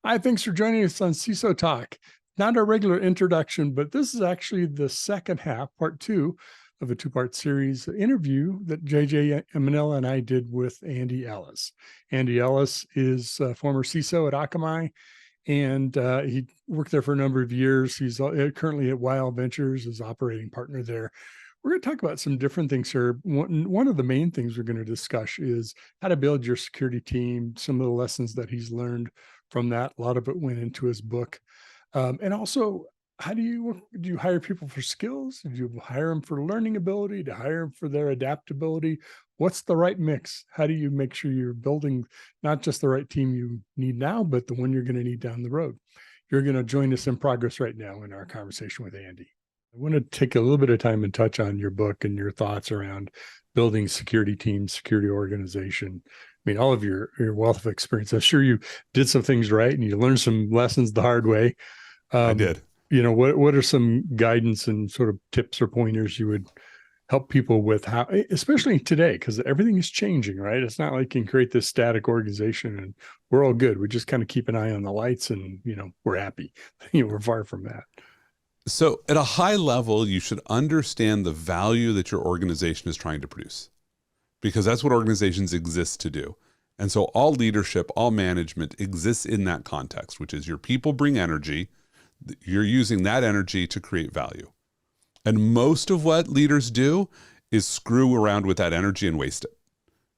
Hi, thanks for joining us on CISO Talk. Not our regular introduction, but this is actually the second half, part two of a two-part series interview that JJ Minella and I did with Andy Ellis. Andy Ellis is a former CISO at Akamai, and he worked there for a number of years. He's currently at Weill Ventures as operating partner there. We're going to talk about some different things here. One of the main things we're going to discuss is how to build your security team, some of the lessons that he's learned from that. A lot of it went into his book. And also, how do you hire people for skills? Do you hire them for learning ability? Do you hire them for their adaptability? What's the right mix? How do you make sure you're building not just the right team you need now, but the one you're going to need down the road? You're going to join us in progress right now in our conversation with Andy. I want to take a little bit of time and touch on your book and your thoughts around building security teams, security organization. I mean, all of your wealth of experience. I'm sure you did some things right and you learned some lessons the hard way. I did. You know, what are some guidance and sort of tips or pointers you would help people with, how, especially today, because everything is changing, right? It's not like you can create this static organization and we're all good. We just kind of keep an eye on the lights and, we're happy. We're far from that. So at a high level, you should understand the value that your organization is trying to produce, because that's what organizations exist to do. And so all leadership, all management exists in that context, which is your people bring energy. You're using that energy to create value. And most of what leaders do is screw around with that energy and waste it.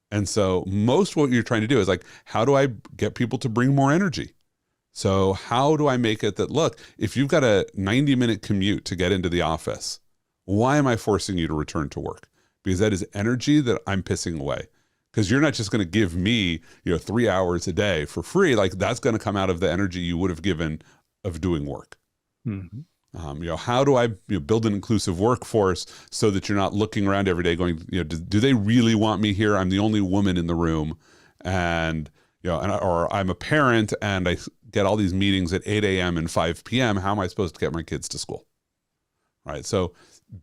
And so most what you're trying to do is like, how do I get people to bring more energy? So how do I make it that, look, if you've got a 90-minute commute to get into the office, why am I forcing you to return to work? Because that is energy that I'm pissing away. Because you're not just going to give me, 3 hours a day for free. Like that's going to come out of the energy you would have given of doing work. Mm-hmm. How do I build an inclusive workforce so that you're not looking around every day going, do they really want me here? I'm the only woman in the room, and or I'm a parent and I get all these meetings at 8 a.m. and 5 p.m. How am I supposed to get my kids to school? Right. So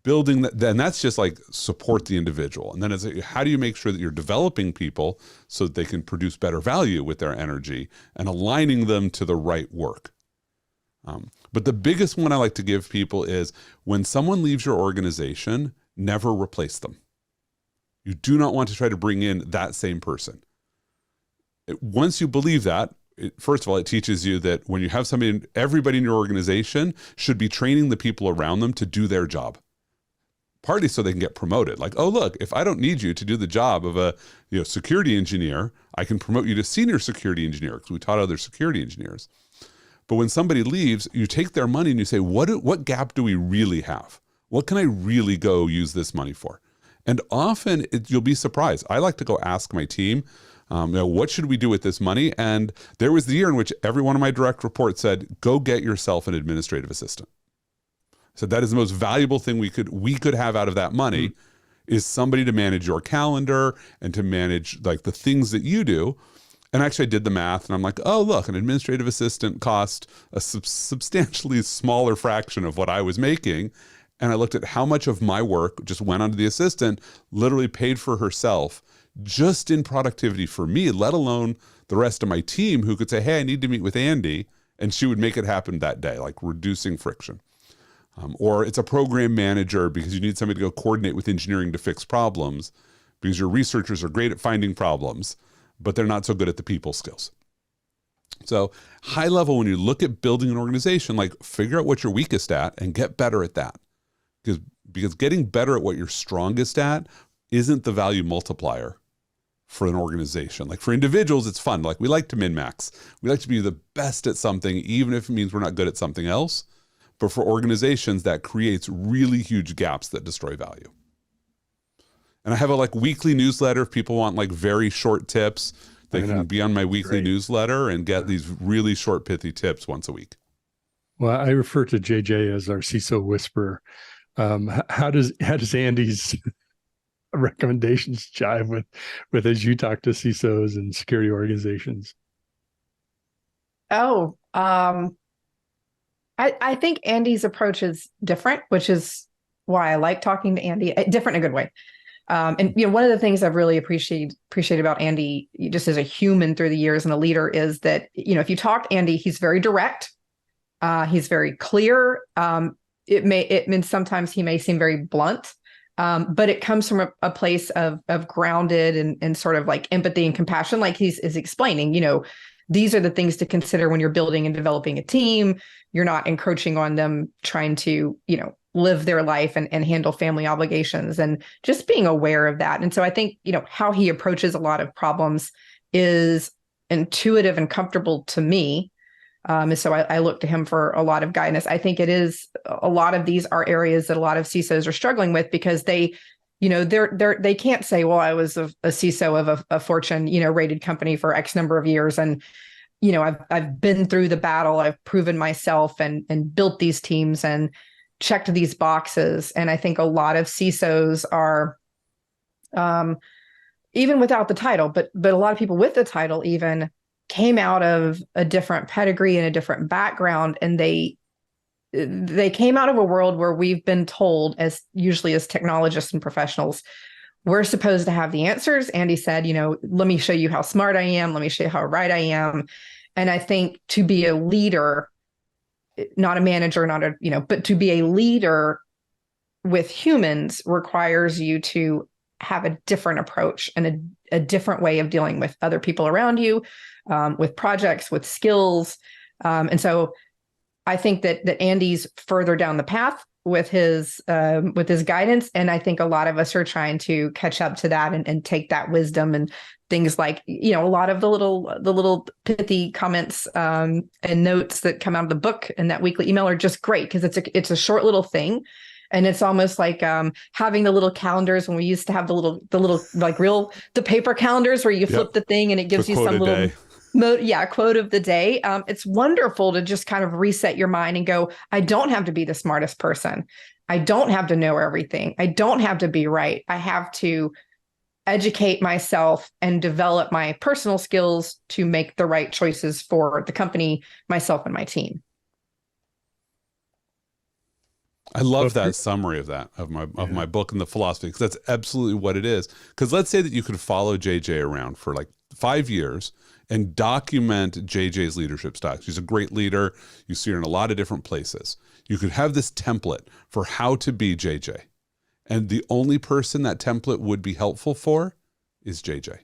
building that, then that's just like support the individual. And then it's how do you make sure that you're developing people so that they can produce better value with their energy and aligning them to the right work? But the biggest one I like to give people is when someone leaves your organization, never replace them. You do not want to try to bring in that same person. Once you believe that, first of all, it teaches you that when you have somebody, everybody in your organization should be training the people around them to do their job. Partly so they can get promoted. Like, oh, look, if I don't need you to do the job of a security engineer, I can promote you to senior security engineer because we taught other security engineers. But when somebody leaves, you take their money and you say, what gap do we really have? What can I really go use this money for? And often you'll be surprised. I like to go ask my team, what should we do with this money? And there was the year in which every one of my direct reports said, go get yourself an administrative assistant. So that is the most valuable thing we could have out of that money is somebody to manage your calendar and to manage like the things that you do. And actually I did the math and I'm like, oh, look, an administrative assistant cost a substantially smaller fraction of what I was making. And I looked at how much of my work just went onto the assistant, literally paid for herself just in productivity for me, let alone the rest of my team who could say, hey, I need to meet with Andy. And she would make it happen that day, like reducing friction. Or it's a program manager because you need somebody to go coordinate with engineering to fix problems because your researchers are great at finding problems, but they're not so good at the people skills. So high level, when you look at building an organization, like figure out what you're weakest at and get better at that. Because getting better at what you're strongest at isn't the value multiplier for an organization. Like for individuals, it's fun. Like we like to min-max. We like to be the best at something, even if it means we're not good at something else. But for organizations, that creates really huge gaps that destroy value. And I have a weekly newsletter. If people want very short tips, they can be on my weekly newsletter and get these really short, pithy tips once a week. Well, I refer to JJ as our CISO whisperer. How does Andy's recommendations jive with as you talk to CISOs and security organizations? Oh, I think Andy's approach is different, which is why I like talking to Andy. Different in a good way. And one of the things I've really appreciated about Andy, just as a human through the years and a leader, is that if you talk to Andy, he's very direct. He's very clear. It means sometimes he may seem very blunt, but it comes from a place of grounded and sort of like empathy and compassion, like he's explaining. These are the things to consider when you're building and developing a team. You're not encroaching on them, trying to live their life and handle family obligations, and just being aware of that. And so I think how he approaches a lot of problems is intuitive and comfortable to me. And so I look to him for a lot of guidance. I think a lot of these are areas that a lot of CISOs are struggling with, because they can't say, well, I was a CISO of a Fortune, rated company for X number of years. And, I've been through the battle. I've proven myself and built these teams and checked these boxes. And I think a lot of CISOs are, even without the title, but a lot of people with the title even came out of a different pedigree and a different background. And they came out of a world where we've been told, usually as technologists and professionals, we're supposed to have the answers. Andy said, let me show you how smart I am. Let me show you how right I am. And I think to be a leader, not a manager, but to be a leader with humans requires you to have a different approach and a different way of dealing with other people around you, with projects, with skills. And so I think that Andy's further down the path with his guidance. And I think a lot of us are trying to catch up to that and take that wisdom and things like, a lot of the little pithy comments and notes that come out of the book and that weekly email are just great, because it's a short little thing. And it's almost like having the little calendars when we used to have the little like the paper calendars where you flip the thing and it gives you some little quote of the day. It's wonderful to just kind of reset your mind and go, I don't have to be the smartest person. I don't have to know everything. I don't have to be right. I have to educate myself and develop my personal skills to make the right choices for the company, myself, and my team. I love that summary of my book and the philosophy, because that's absolutely what it is. Because let's say that you could follow JJ around for like 5 years and document JJ's leadership style. She's a great leader. You see her in a lot of different places. You could have this template for how to be JJ. And the only person that template would be helpful for is JJ.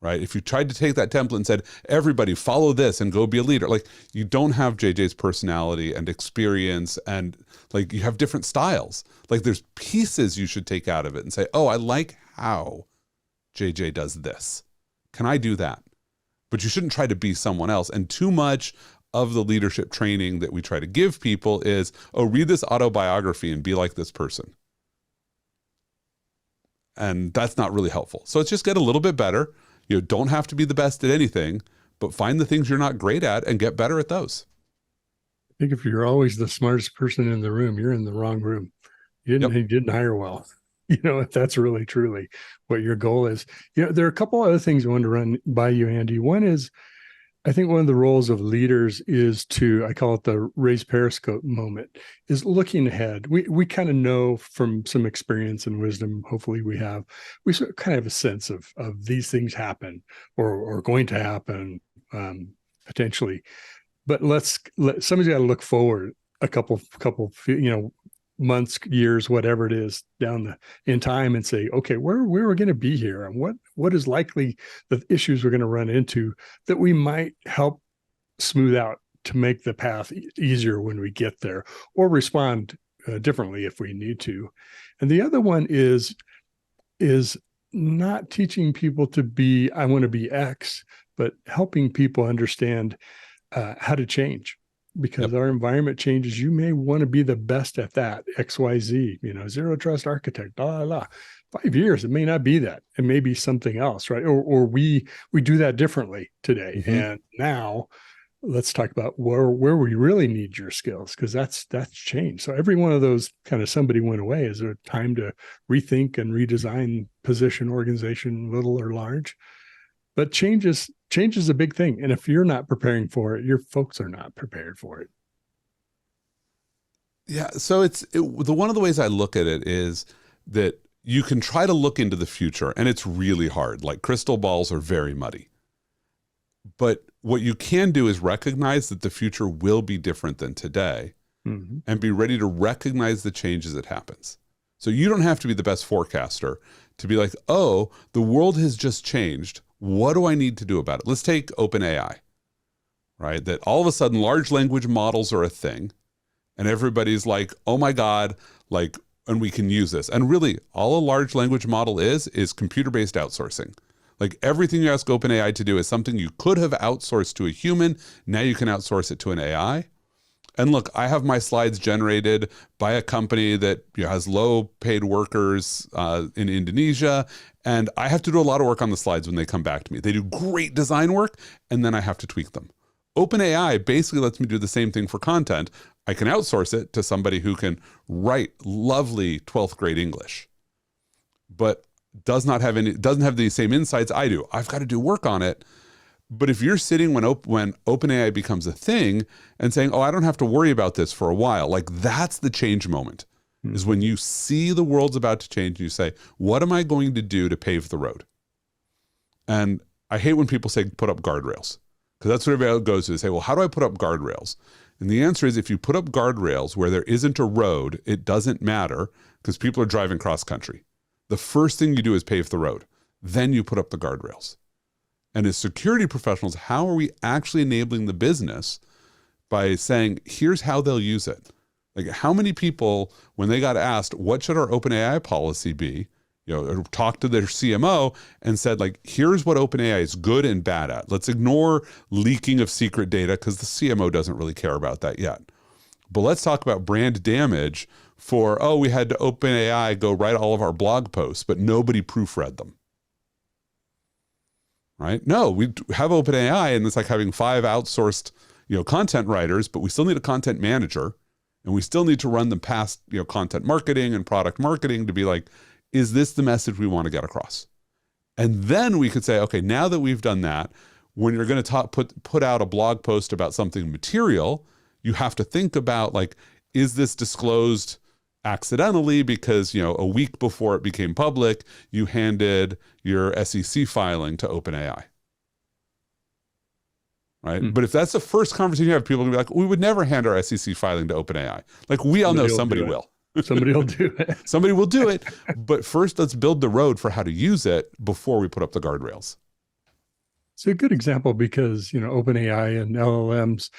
Right? If you tried to take that template and said, everybody follow this and go be a leader, like, you don't have JJ's personality and experience, and like, you have different styles. Like, there's pieces you should take out of it and say, oh, I like how JJ does this. Can I do that? But you shouldn't try to be someone else. And too much of the leadership training that we try to give people is, oh, read this autobiography and be like this person. And that's not really helpful. So it's just get a little bit better. You don't have to be the best at anything, but find the things you're not great at and get better at those. I think if you're always the smartest person in the room, you're in the wrong room. You didn't hire well. If that's really truly what your goal is. There are a couple other things I want to run by you, Andy. One is, I think one of the roles of leaders is to, I call it the raise periscope moment, is looking ahead. We kind of know from some experience and wisdom, hopefully we sort of kind of have a sense of these things happen or going to happen potentially. But somebody's got to look forward a couple, months, years, whatever it is down in time, and say, okay, where we're going to be here, and what is likely the issues we're going to run into that we might help smooth out to make the path easier when we get there, or respond differently if we need to. And the other one is not teaching people to be, I want to be X, but helping people understand how to change. Because our environment changes, you may want to be the best at that, XYZ, zero trust architect, 5 years, it may not be that. It may be something else, right? Or we do that differently today. Mm-hmm. And now let's talk about where we really need your skills, because that's changed. So every one of those kind of somebody went away. Is there time to rethink and redesign position, organization, little or large? But change is a big thing. And if you're not preparing for it, your folks are not prepared for it. Yeah. So one of the ways I look at it is that you can try to look into the future, and it's really hard. Like, crystal balls are very muddy. But what you can do is recognize that the future will be different than today, and be ready to recognize the change as it happens. So you don't have to be the best forecaster to be like, oh, the world has just changed. What do I need to do about it? Let's take OpenAI, right? That all of a sudden large language models are a thing, and everybody's like, oh my God, like, and we can use this. And really, all a large language model is computer-based outsourcing. Like, everything you ask OpenAI to do is something you could have outsourced to a human. Now you can outsource it to an AI. And look, I have my slides generated by a company that has low-paid workers in Indonesia, and I have to do a lot of work on the slides when they come back to me. They do great design work, and then I have to tweak them. OpenAI basically lets me do the same thing for content. I can outsource it to somebody who can write lovely 12th grade English, but doesn't have the same insights I do. I've got to do work on it. But if you're sitting when OpenAI becomes a thing and saying, oh, I don't have to worry about this for a while, like, that's the change moment, is when you see the world's about to change and you say, what am I going to do to pave the road? And I hate when people say put up guardrails, because that's what everybody goes to. They say, well, how do I put up guardrails? And the answer is, if you put up guardrails where there isn't a road, it doesn't matter, because people are driving cross country. The first thing you do is pave the road. Then you put up the guardrails. And as security professionals, how are we actually enabling the business by saying, here's how they'll use it? Like, how many people, when they got asked, what should our OpenAI policy be, or talked to their CMO and said, like, here's what OpenAI is good and bad at. Let's ignore leaking of secret data, because the CMO doesn't really care about that yet. But let's talk about brand damage for, oh, we had to OpenAI go write all of our blog posts, but nobody proofread them. Right? No, we have OpenAI, and it's like having 5 outsourced, content writers, but we still need a content manager, and we still need to run them past, content marketing and product marketing to be like, is this the message we want to get across? And then we could say, okay, now that we've done that, when you're going to put out a blog post about something material, you have to think about, like, is this disclosed accidentally because, a week before it became public, you handed your SEC filing to OpenAI, right? But if that's the first conversation you have, people will be like, we would never hand our SEC filing to OpenAI. Like, we all know somebody will. Somebody will do it. Somebody will do it. But first, let's build the road for how to use it before we put up the guardrails. It's a good example because, OpenAI and LLMs,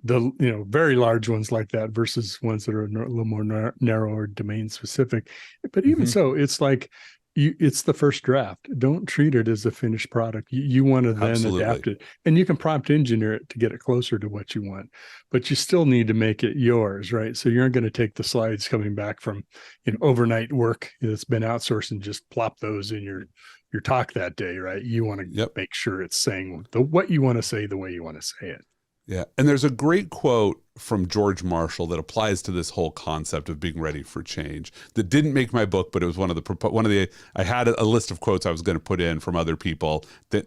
the very large ones like that versus ones that are a little more narrow or domain specific. But even so, it's like it's the first draft. Don't treat it as a finished product. You want to then adapt it, and you can prompt engineer it to get it closer to what you want, but you still need to make it yours, right? So you're not going to take the slides coming back from overnight work that's been outsourced and just plop those in your talk that day, right? You want to make sure it's saying what you want to say the way you want to say it. Yeah. And there's a great quote from George Marshall that applies to this whole concept of being ready for change that didn't make my book, but it was I had a list of quotes I was going to put in from other people that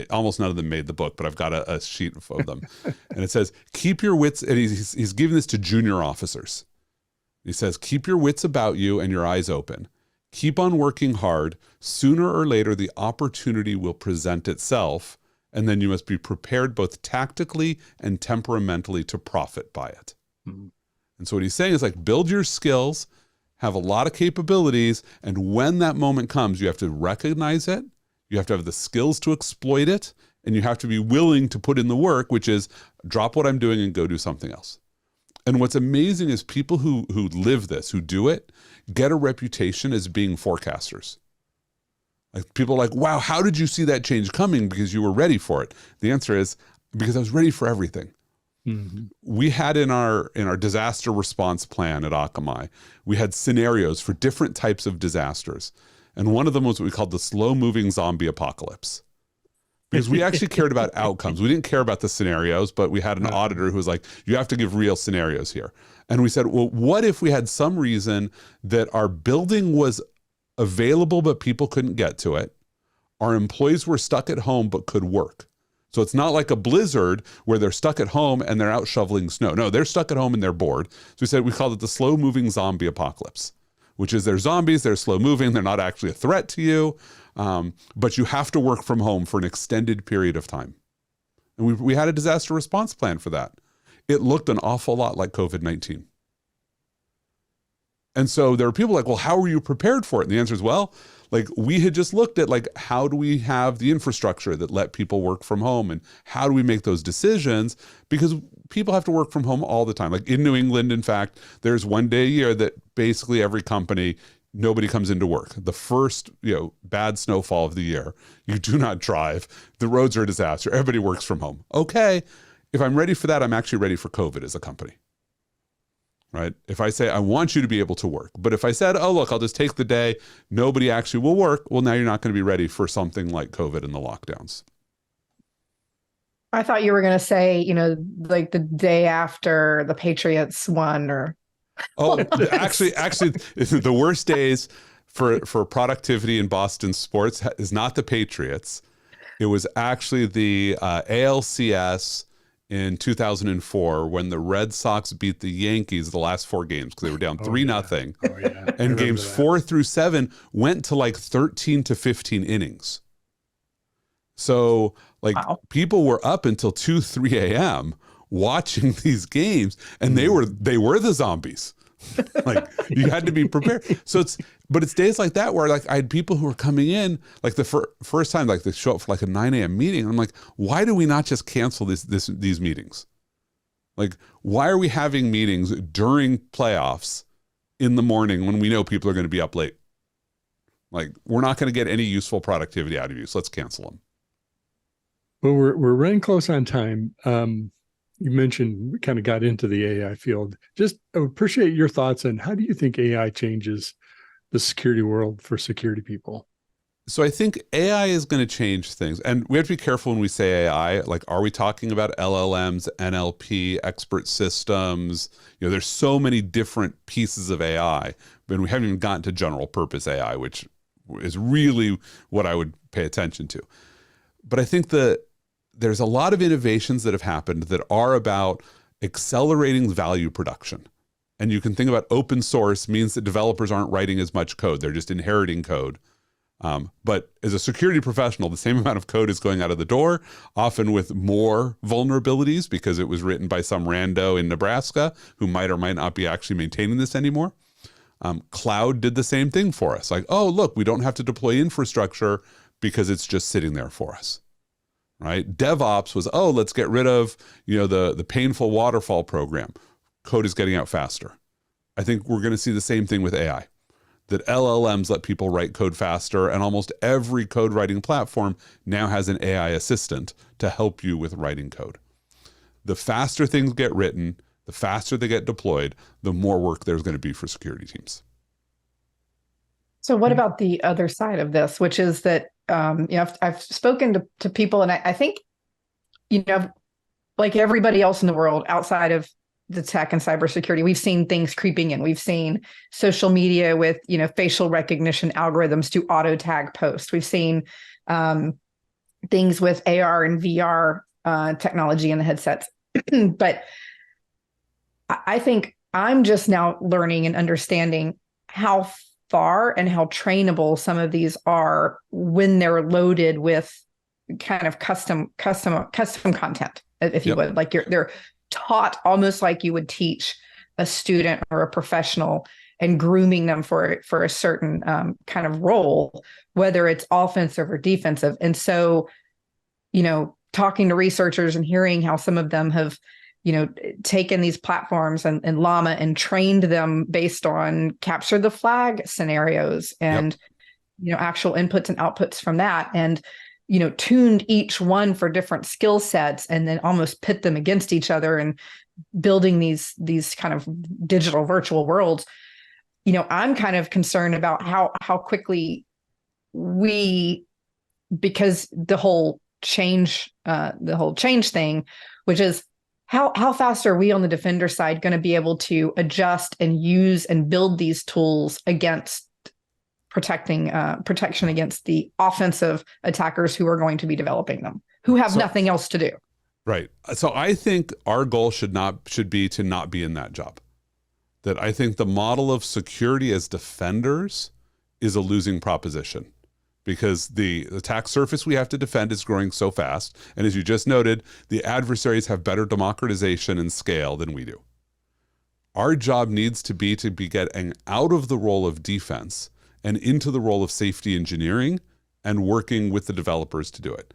almost none of them made the book, but I've got a sheet of them. And it says, keep your wits, and he's giving this to junior officers. He says, keep your wits about you and your eyes open. Keep on working hard. Sooner or later, the opportunity will present itself. And then you must be prepared both tactically and temperamentally to profit by it. Mm-hmm. And so what he's saying is, like, build your skills, have a lot of capabilities, and when that moment comes, you have to recognize it, you have to have the skills to exploit it, and you have to be willing to put in the work, which is drop what I'm doing and go do something else. And what's amazing is people who live this, who do it, get a reputation as being forecasters. Like, people are like, wow, how did you see that change coming? Because you were ready for it. The answer is, because I was ready for everything. Mm-hmm. We had in our disaster response plan at Akamai, we had scenarios for different types of disasters. And one of them was what we called the slow-moving zombie apocalypse. Because we actually cared about outcomes. We didn't care about the scenarios, but we had an auditor who was like, you have to give real scenarios here. And we said, well, what if we had some reason that our building was available, but people couldn't get to it? Our employees were stuck at home, but could work. So it's not like a blizzard where they're stuck at home and they're out shoveling snow. No, they're stuck at home and they're bored. So we called it the slow moving zombie apocalypse. which is they're zombies, they're slow moving, they're not actually a threat to you, but you have to work from home for an extended period of time. And we had a disaster response plan for that. It looked an awful lot like COVID-19. And so there are people like, well, how are you prepared for it? And the answer is, well, like we had just looked at like, how do we have the infrastructure that let people work from home, and how do we make those decisions? Because people have to work from home all the time. Like in New England, in fact, there's one day a year that basically every company, nobody comes into work. The first, bad snowfall of the year, you do not drive. The roads are a disaster. Everybody works from home. Okay, if I'm ready for that, I'm actually ready for COVID as a company. Right? If I say, I want you to be able to work, but if I said, oh, look, I'll just take the day, nobody actually will work, well, now you're not going to be ready for something like COVID and the lockdowns. I thought you were going to say, like the day after the Patriots won, or. Oh, actually, the worst days for productivity in Boston sports is not the Patriots. It was actually the ALCS in 2004 when the Red Sox beat the Yankees the last 4 games because they were down 3-0. Oh, yeah. And games 4 through 7 went to like 13 to 15 innings. So like people were up until 2, 3 a.m. watching these games, and they were the zombies. Like you had to be prepared. So it's days like that where like I had people who were coming in like the first time, like they show up for like a 9 a.m. meeting. And I'm like, why do we not just cancel these meetings? Like, why are we having meetings during playoffs in the morning when we know people are going to be up late? Like, we're not going to get any useful productivity out of you, so let's cancel them. Well, we're running close on time. You mentioned we kind of got into the AI field. Just I would appreciate your thoughts on how do you think AI changes the security world for security people? So I think AI is going to change things. And we have to be careful when we say AI. Like, are we talking about LLMs, NLP, expert systems? There's so many different pieces of AI, but we haven't even gotten to general purpose AI, which is really what I would pay attention to. But I think there's a lot of innovations that have happened that are about accelerating value production. And you can think about open source means that developers aren't writing as much code. They're just inheriting code. But as a security professional, the same amount of code is going out of the door, often with more vulnerabilities because it was written by some rando in Nebraska who might or might not be actually maintaining this anymore. Cloud did the same thing for us. Like, oh, look, we don't have to deploy infrastructure because it's just sitting there for us. Right? DevOps was, oh, let's get rid of, the painful waterfall program. Code is getting out faster. I think we're going to see the same thing with AI, that LLMs let people write code faster, and almost every code writing platform now has an AI assistant to help you with writing code. The faster things get written, the faster they get deployed, the more work there's going to be for security teams. So what about the other side of this, which is that, I've spoken to people, and I think, like everybody else in the world outside of the tech and cybersecurity, we've seen things creeping in. We've seen social media with, facial recognition algorithms to auto tag posts. We've seen things with AR and VR technology in the headsets. But I think I'm just now learning and understanding how far and how trainable some of these are when they're loaded with kind of custom content, if you would. Like they're taught almost like you would teach a student or a professional, and grooming them for a certain kind of role, whether it's offensive or defensive. And so, talking to researchers and hearing how some of them have taken these platforms and Llama and trained them based on capture the flag scenarios and, actual inputs and outputs from that. And, tuned each one for different skill sets, and then almost pit them against each other and building these kind of digital virtual worlds. I'm kind of concerned about how quickly because the whole change thing, which is, how fast are we on the defender side going to be able to adjust and use and build these tools against protection against the offensive attackers who are going to be developing them, who have nothing else to do? Right. So I think our goal should be to not be in that job. that I think the model of security as defenders is a losing proposition, because the attack surface we have to defend is growing so fast. And as you just noted, the adversaries have better democratization and scale than we do. Our job needs to be getting out of the role of defense and into the role of safety engineering and working with the developers to do it.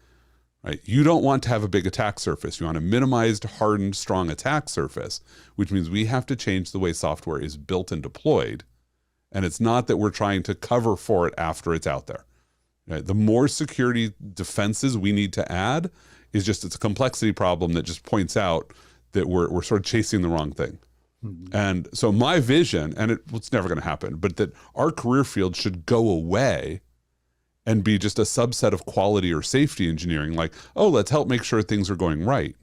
Right? You don't want to have a big attack surface. You want a minimized, hardened, strong attack surface, which means we have to change the way software is built and deployed. And it's not that we're trying to cover for it after it's out there. Right? The more security defenses we need to add is just, it's a complexity problem that just points out that we're sort of chasing the wrong thing. Mm-hmm. And so my vision, and it's never going to happen, but that our career field should go away and be just a subset of quality or safety engineering, like, oh, let's help make sure things are going right.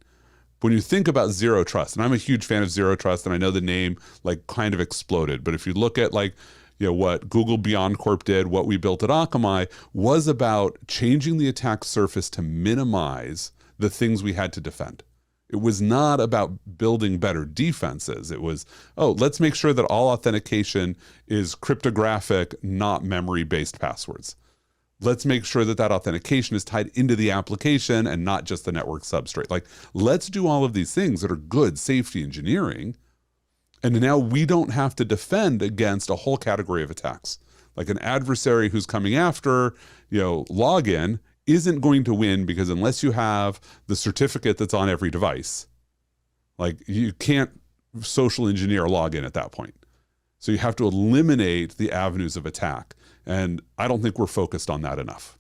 When you think about zero trust, and I'm a huge fan of zero trust, and I know the name like kind of exploded, but if you look at like, you know, what Google Beyond Corp did, what we built at Akamai was about changing the attack surface to minimize the things we had to defend. It was not about building better defenses. It was, oh, let's make sure that all authentication is cryptographic, not memory-based passwords. Let's make sure that that authentication is tied into the application and not just the network substrate. Like, let's do all of these things that are good safety engineering. And now we don't have to defend against a whole category of attacks. Like an adversary who's coming after, you know, login isn't going to win, because unless you have the certificate that's on every device, like you can't social engineer a login at that point. So you have to eliminate the avenues of attack. And I don't think we're focused on that enough.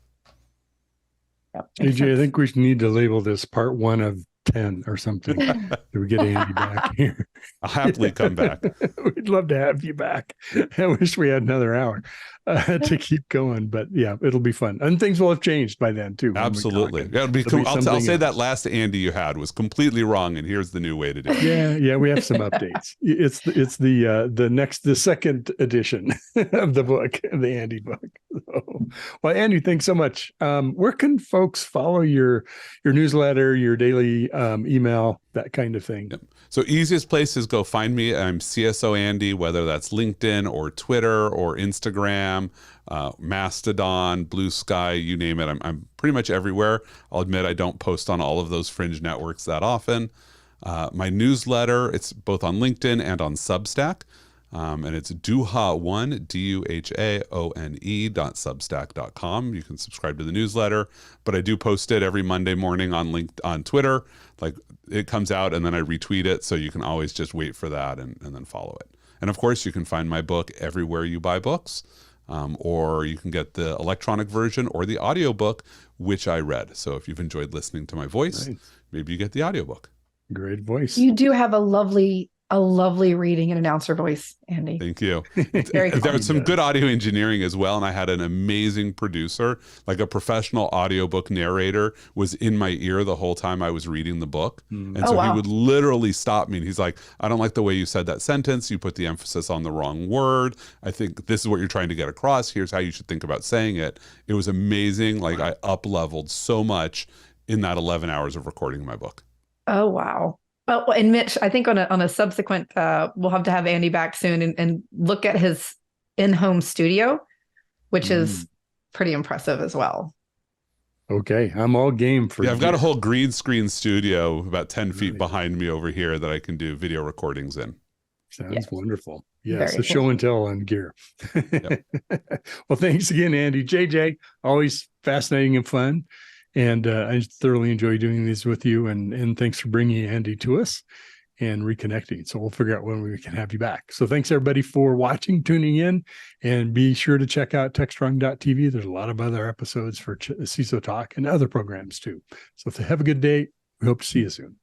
Yep, AJ, I think we need to label this part 1 of 10 or something. Do we get Andy back here? I'll happily come back. We'd love to have you back. I wish we had another hour to keep going, but yeah, it'll be fun. And things will have changed by then too. Absolutely. It'll be I'll say that last Andy you had was completely wrong, and here's the new way to do it. Yeah, we have some updates. It's the second edition of the book, the Andy book. So, well, Andy, thanks so much. Where can folks follow your newsletter, your daily email, that kind of thing? Yep. So easiest place is go find me. I'm CSO Andy, whether that's LinkedIn or Twitter or Instagram, Mastodon, Blue Sky, you name it. I'm pretty much everywhere. I'll admit I don't post on all of those fringe networks that often. My newsletter, it's both on LinkedIn and on Substack. And it's duhaone, duhaone.substack.com. You can subscribe to the newsletter, but I do post it every Monday morning on Twitter. Like, it comes out and then I retweet it, so you can always just wait for that and then follow it. And of course, you can find my book everywhere you buy books, or you can get the electronic version or the audiobook, which I read. So if you've enjoyed listening to my voice, nice. Maybe you get the audiobook. Great voice. You do have a lovely reading and announcer voice, Andy. Thank you. There was some good audio engineering as well, and I had an amazing producer, like a professional audiobook narrator was in my ear the whole time I was reading the book. And so he would literally stop me, and he's like, I don't like the way you said that sentence. You put the emphasis on the wrong word. I think this is what you're trying to get across. Here's how you should think about saying it. It was amazing. Like, I up-leveled so much in that 11 hours of recording my book. Oh, wow. Well, and Mitch, I think on a subsequent, we'll have to have Andy back soon and look at his in-home studio, which is pretty impressive as well. Okay, I'm all game for. Yeah, I've got a whole green screen studio about 10 feet behind me over here that I can do video recordings in. Sounds wonderful. Yes, the show and tell on gear. Yep. Well, thanks again, Andy. JJ, always fascinating and fun. And I thoroughly enjoy doing these with you. And thanks for bringing Andy to us and reconnecting. So we'll figure out when we can have you back. So thanks, everybody, for watching, tuning in. And be sure to check out techstrong.tv. There's a lot of other episodes for CISO Talk and other programs, too. So have a good day. We hope to see you soon.